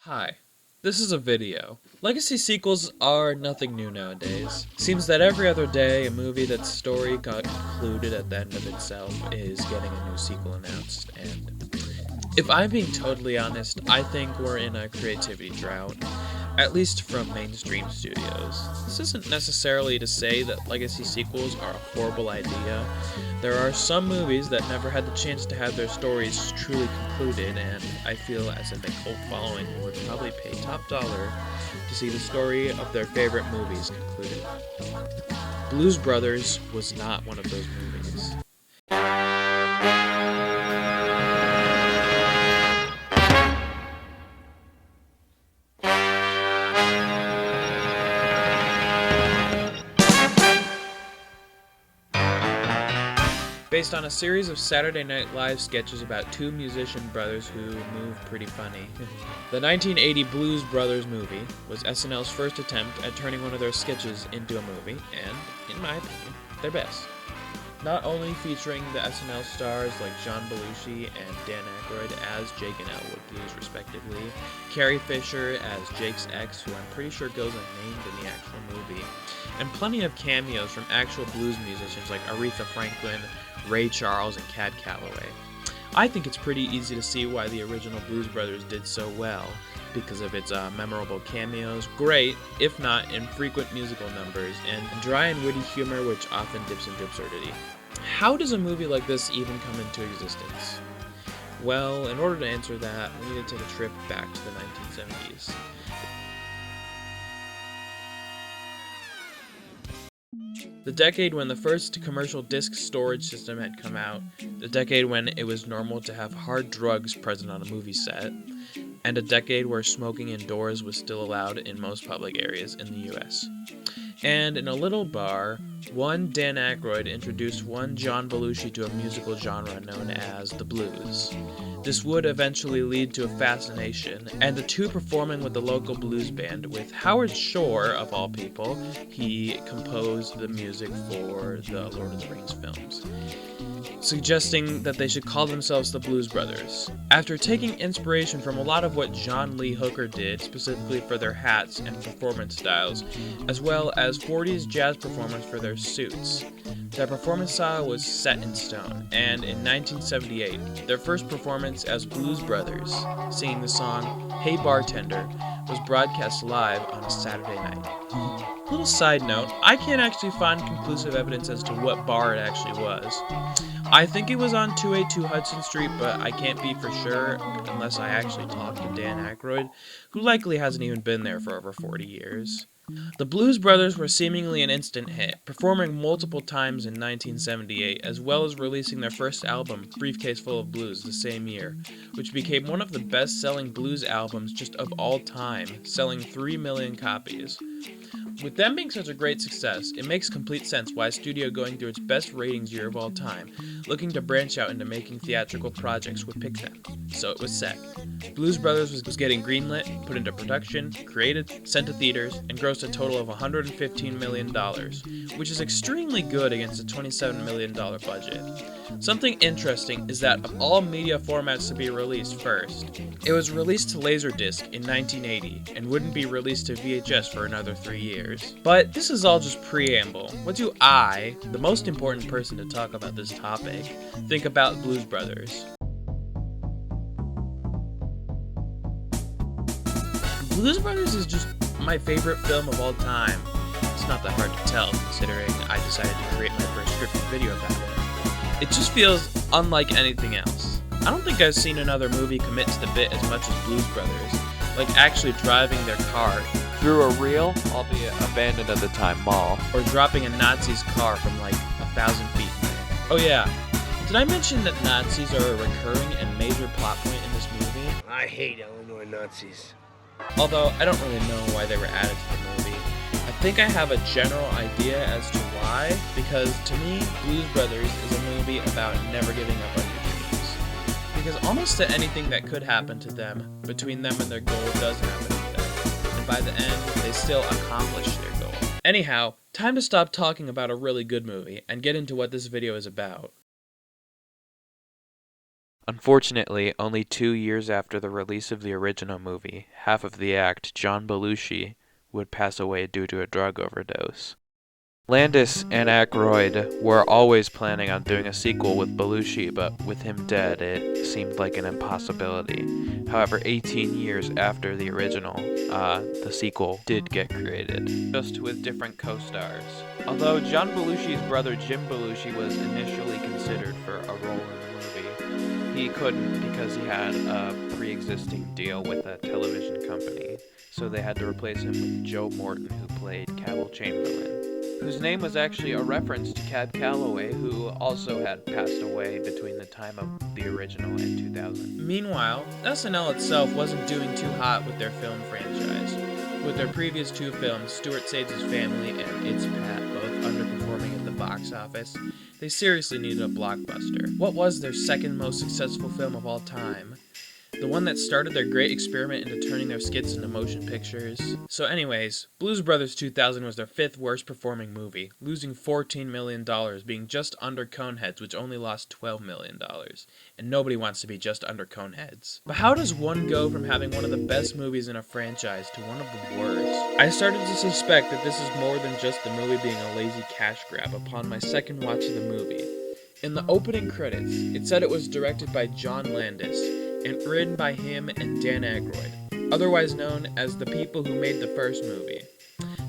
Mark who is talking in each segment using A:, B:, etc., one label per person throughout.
A: Hi, this is a video. Legacy sequels are nothing new nowadays. Seems that every other day, a movie that's story got concluded at the end of itself is getting a new sequel announced, and if I'm being totally honest, I think we're in a creativity drought, at least from mainstream studios. This isn't necessarily to say that legacy sequels are a horrible idea. There are some movies that never had the chance to have their stories truly concluded, and I feel as if a cult following would probably pay top dollar to see the story of their favorite movies concluded. Blues Brothers was not one of those movies. Based on a series of Saturday Night Live sketches about two musician brothers who move pretty funny. The 1980 Blues Brothers movie was SNL's first attempt at turning one of their sketches into a movie, and, in my opinion, their best. Not only featuring the SNL stars like John Belushi and Dan Aykroyd as Jake and Elwood Blues respectively, Carrie Fisher as Jake's ex, who I'm pretty sure goes unnamed in the actual movie, and plenty of cameos from actual blues musicians like Aretha Franklin, Ray Charles, and Cab Calloway. I think it's pretty easy to see why the original Blues Brothers did so well, because of its memorable cameos, great, if not infrequent musical numbers, and dry and witty humor which often dips into absurdity. How does a movie like this even come into existence? Well, in order to answer that, we need to take a trip back to the 1970s. The decade when the first commercial disc storage system had come out, the decade when it was normal to have hard drugs present on a movie set, and a decade where smoking indoors was still allowed in most public areas in the US. And in a little bar, one Dan Aykroyd introduced one John Belushi to a musical genre known as the blues. This would eventually lead to a fascination, and the two performing with the local blues band, with Howard Shore, of all people. He composed the music for the Lord of the Rings films, suggesting that they should call themselves the Blues Brothers. After taking inspiration from a lot of what John Lee Hooker did, specifically for their hats and performance styles, as well as 40s jazz performers for their suits, their performance style was set in stone, and in 1978, their first performance as Blues Brothers, singing the song Hey Bartender, was broadcast live on a Saturday night. Little side note, I can't actually find conclusive evidence as to what bar it actually was. I think it was on 282 Hudson Street, but I can't be for sure unless I actually talked to Dan Aykroyd, who likely hasn't even been there for over 40 years. The Blues Brothers were seemingly an instant hit, performing multiple times in 1978, as well as releasing their first album, Briefcase Full of Blues, the same year, which became one of the best-selling blues albums just of all time, selling 3 million copies. With them being such a great success, it makes complete sense why a studio going through its best ratings year of all time, looking to branch out into making theatrical projects, would pick them. So it was set. Blues Brothers was getting greenlit, put into production, created, sent to theaters, and grossed a total of $115 million, which is extremely good against a $27 million budget. Something interesting is that of all media formats to be released first, it was released to Laserdisc in 1980 and wouldn't be released to VHS for another 3 years. But this is all just preamble. What do I, the most important person to talk about this topic, think about Blues Brothers? Blues Brothers is just my favorite film of all time. It's not that hard to tell, considering I decided to create my first scripted video about it. It just feels unlike anything else. I don't think I've seen another movie commit to the bit as much as Blues Brothers, like actually driving their car
B: Through a real, albeit abandoned at the time, mall.
A: or dropping a Nazi's car from like 1,000 feet in the air. Oh yeah, did I mention that Nazis are a recurring and major plot point in this movie?
C: I hate Illinois Nazis.
A: Although I don't really know why they were added to the movie. I think I have a general idea as to why, because to me, Blues Brothers is a movie about never giving up on your dreams. Because almost to anything that could happen to them, between them and their goal does happen to them. And by the end, they still accomplish their goal. Anyhow, time to stop talking about a really good movie and get into what this video is about.
B: Unfortunately, only 2 years after the release of the original movie, half of the act, John Belushi, would pass away due to a drug overdose. Landis and Aykroyd were always planning on doing a sequel with Belushi, but with him dead, it seemed like an impossibility. However, 18 years after the original, the sequel did get created, just with different co-stars. Although John Belushi's brother Jim Belushi was initially considered for a role in the movie, he couldn't because he had a pre-existing deal with a television company, so they had to replace him with Joe Morton, who played Cabell Chamberlain, whose name was actually a reference to Cab Calloway, who also had passed away between the time of the original and 2000.
A: Meanwhile, SNL itself wasn't doing too hot with their film franchise. With their previous 2 films, Stuart Saves His Family and It's Pat, both underperforming at the box office, they seriously needed a blockbuster. What was their second most successful film of all time? The one that started their great experiment into turning their skits into motion pictures. So anyways, Blues Brothers 2000 was their 5th worst performing movie, losing $14 million, being just under Coneheads, which only lost $12 million. And nobody wants to be just under Coneheads. But how does one go from having one of the best movies in a franchise to one of the worst? I started to suspect that this is more than just the movie being a lazy cash grab upon my second watch of the movie. In the opening credits, it said it was directed by John Landis, and written by him and Dan Aykroyd, otherwise known as the people who made the first movie.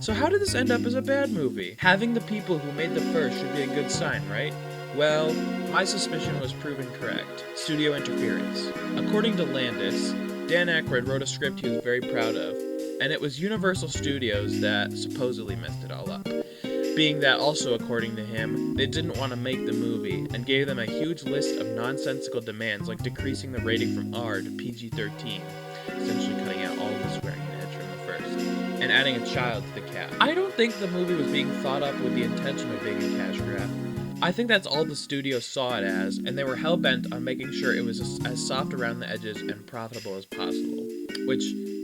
A: So how did this end up as a bad movie? Having the people who made the first should be a good sign, right? Well, my suspicion was proven correct. Studio interference. According to Landis, Dan Aykroyd wrote a script he was very proud of, and it was Universal Studios that supposedly messed it all up. Being that also, according to him, they didn't want to make the movie and gave them a huge list of nonsensical demands like decreasing the rating from R to PG-13, essentially cutting out all of the swearing and edge from the first, and adding a child to the cast. I don't think the movie was being thought up with the intention of being a cash grab. I think that's all the studio saw it as, and they were hell-bent on making sure it was as soft around the edges and profitable as possible, which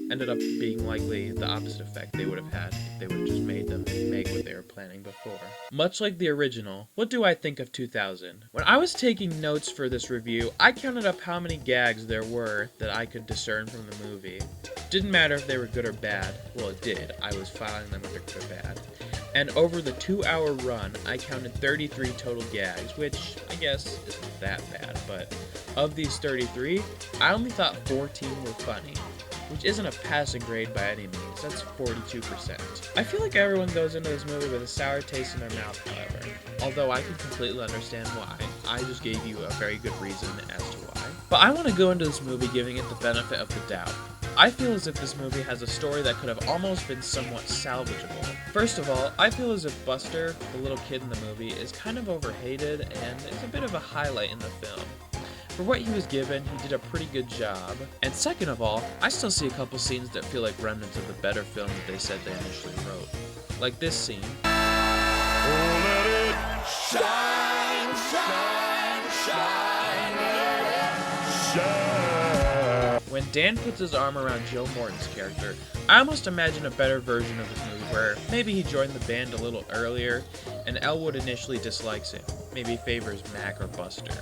A: ended up being likely the opposite effect they would have had if they would have just made them make what they were planning before. Much like the original, what do I think of 2000? When I was taking notes for this review, I counted up how many gags there were that I could discern from the movie. Didn't matter if they were good or bad. Well, it did. I was filing them under good or bad. And over the 2-hour run, I counted 33 total gags, which I guess isn't that bad, but of these 33, I only thought 14 were funny, which isn't a passing grade by any means. That's 42%. I feel like everyone goes into this movie with a sour taste in their mouth, however, although I can completely understand why. I just gave you a very good reason as to why. But I want to go into this movie giving it the benefit of the doubt. I feel as if this movie has a story that could have almost been somewhat salvageable. First of all, I feel as if Buster, the little kid in the movie, is kind of overhated and is a bit of a highlight in the film. For what he was given, he did a pretty good job. And second of all, I still see a couple scenes that feel like remnants of the better film that they said they initially wrote. Like this scene. Oh, let it shine, shine, shine, let it shine. When Dan puts his arm around Joe Morton's character, I almost imagine a better version of this movie where maybe he joined the band a little earlier, and Elwood initially dislikes him, maybe favors Mac or Buster.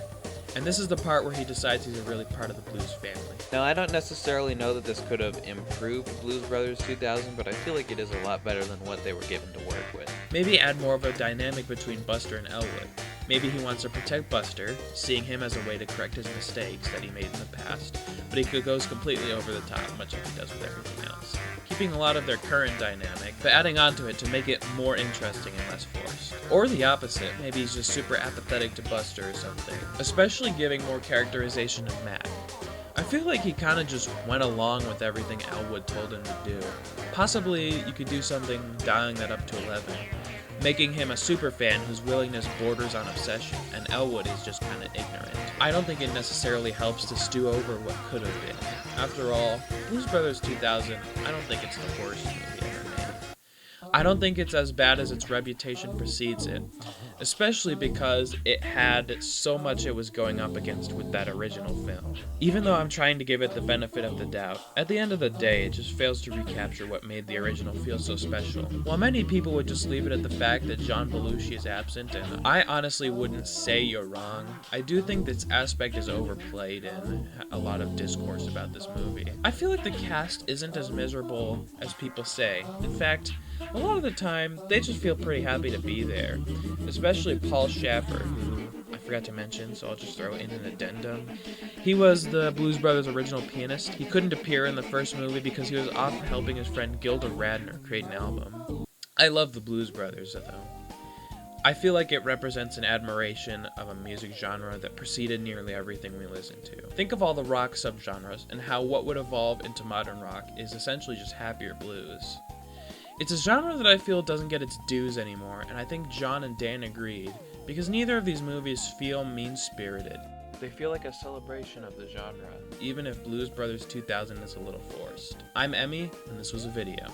A: And this is the part where he decides he's really part of the Blues family.
B: Now, I don't necessarily know that this could have improved Blues Brothers 2000, but I feel like it is a lot better than what they were given to work with.
A: Maybe add more of a dynamic between Buster and Elwood. Maybe he wants to protect Buster, seeing him as a way to correct his mistakes that he made in the past, but he goes completely over the top, much like he does with everything else. Keeping a lot of their current dynamic, but adding onto it to make it more interesting and less forced. Or the opposite, maybe he's just super apathetic to Buster or something, especially giving more characterization of Mac. I feel like he kind of just went along with everything Elwood told him to do. Possibly you could do something dialing that up to 11, making him a superfan whose willingness borders on obsession, and Elwood is just kind of ignorant. I don't think it necessarily helps to stew over what could have been. After all, Blues Brothers 2000, I don't think it's the worst movie ever made. I don't think it's as bad as its reputation precedes it, especially because it had so much it was going up against with that original film. Even though I'm trying to give it the benefit of the doubt, at the end of the day, it just fails to recapture what made the original feel so special. While many people would just leave it at the fact that John Belushi is absent, and I honestly wouldn't say you're wrong, I do think this aspect is overplayed in a lot of discourse about this movie. I feel like the cast isn't as miserable as people say. In fact, a lot of the time, they just feel pretty happy to be there, especially Paul Shaffer, who I forgot to mention, so I'll just throw in an addendum. He was the Blues Brothers' original pianist. He couldn't appear in the first movie because he was off helping his friend Gilda Radner create an album. I love the Blues Brothers, though. I feel like it represents an admiration of a music genre that preceded nearly everything we listen to. Think of all the rock subgenres and how what would evolve into modern rock is essentially just happier blues. It's a genre that I feel doesn't get its dues anymore, and I think John and Dan agreed, because neither of these movies feel mean-spirited. They feel like a celebration of the genre, even if Blues Brothers 2000 is a little forced. I'm Emmy, and this was a video.